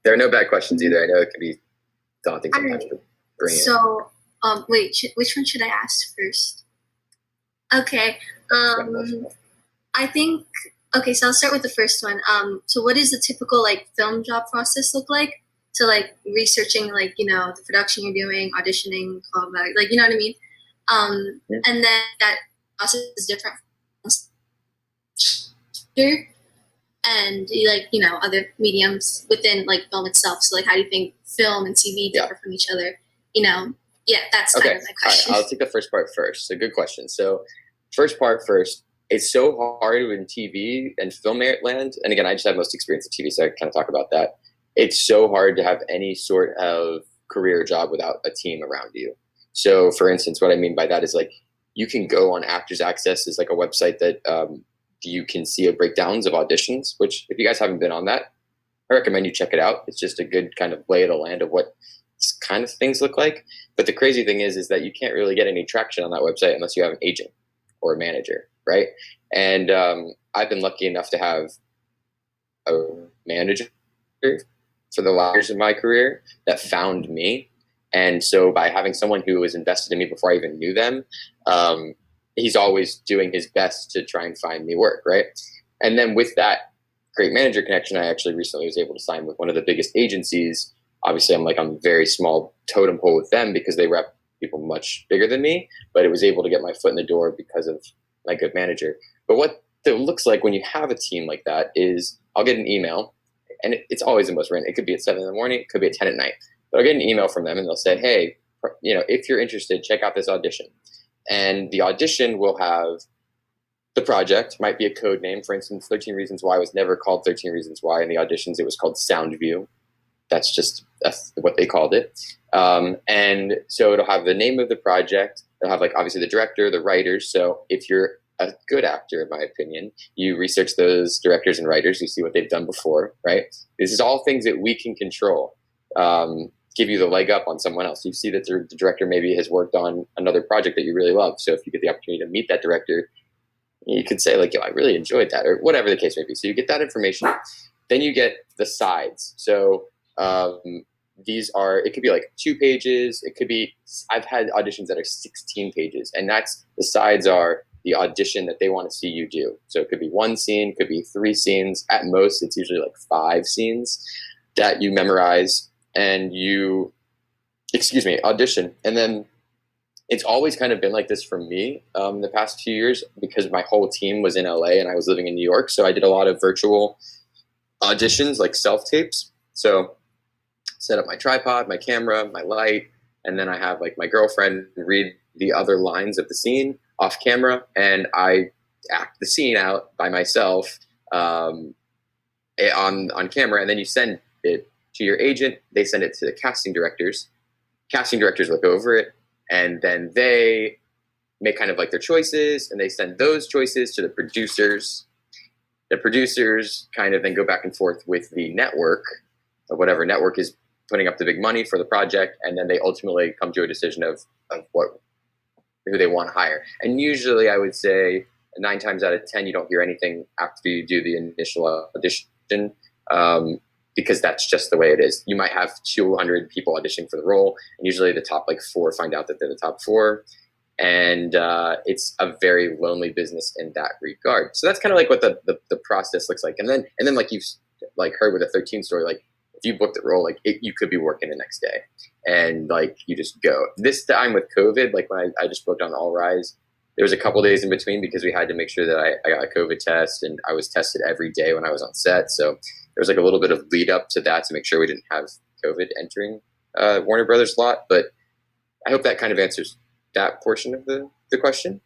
There are no bad questions either. I know it can be daunting sometimes, Alright. but bring it. So, wait, which one should I ask first? Okay. I think, okay, so I'll start with the first one. So what does the typical like film job process look like? So like researching like, the production you're doing, auditioning, callback, like, you know what I mean? Yeah. And then that process is different from and like, other mediums within like film itself. So like, how do you think film and TV differ from each other? Yeah, that's kind of my question. All right, I'll take the first part first. So good question. So first part first, it's so hard in TV and film land. And again, I just have most experience in TV, so I kind of talk about that. It's so hard to have any sort of career job without a team around you. So for instance, what I mean by that is like, you can go on Actors Access is like a website that you can see breakdowns of auditions, which if you guys haven't been on that, I recommend you check it out. It's just a good kind of lay of the land of what kind of things look like. But the crazy thing is that you can't really get any traction on that website unless you have an agent or a manager, right? And I've been lucky enough to have a manager for the last years of my career that found me. And so by having someone who was invested in me before I even knew them, he's always doing his best to try and find me work, right? And then with that great manager connection, I actually recently was able to sign with one of the biggest agencies. Obviously, I'm like on a very small totem pole with them because they rep people much bigger than me, but it was able to get my foot in the door because of my good manager. But what it looks like when you have a team like that is I'll get an email, and it's always the most random. It could be at 7 in the morning, it could be at 10 at night, but I'll get an email from them and they'll say, hey, if you're interested, check out this audition. And the audition will have the project, might be a code name. For instance, 13 Reasons Why was never called 13 Reasons Why. In the auditions, it was called Soundview. That's what they called it. And so it'll have the name of the project. It'll have like obviously the director, the writers. So if you're a good actor, in my opinion, you research those directors and writers, you see what they've done before, right? This is all things that we can control. Give you the leg up on someone else. You see that the director maybe has worked on another project that you really love. So if you get the opportunity to meet that director, you could say like, yo, I really enjoyed that, or whatever the case may be. So you get that information. Then you get the sides. So it could be like 2 pages. It could be, I've had auditions that are 16 pages, and that's the sides are the audition that they want to see you do. So it could be 1 scene, could be 3 scenes. At most, it's usually like 5 scenes that you memorize and you, audition. And then it's always kind of been like this for me the past few years because my whole team was in LA and I was living in New York. So I did a lot of virtual auditions, like self-tapes. So set up my tripod, my camera, my light, and then I have like my girlfriend read the other lines of the scene off camera, and I act the scene out by myself on camera, and then you send it to your agent. They send it to the casting directors. Casting directors look over it, and then they make kind of like their choices, and they send those choices to the producers. The producers kind of then go back and forth with the network, of whatever network is putting up the big money for the project, and then they ultimately come to a decision of who they want to hire. And usually I would say 9 times out of 10, you don't hear anything after you do the initial audition, because that's just the way it is. You might have 200 people auditioning for the role, and usually the top like 4 find out that they're the top 4. And it's a very lonely business in that regard. So that's kind of like what the process looks like. And then like you've like heard with the 13 story, like if you book the role, like you could be working the next day, and like you just go. This time with COVID, like when I just booked on All Rise, there was a couple days in between because we had to make sure that I got a COVID test, and I was tested every day when I was on set. So there was like a little bit of lead up to that to make sure we didn't have COVID entering Warner Brothers lot. But I hope that kind of answers that portion of the question.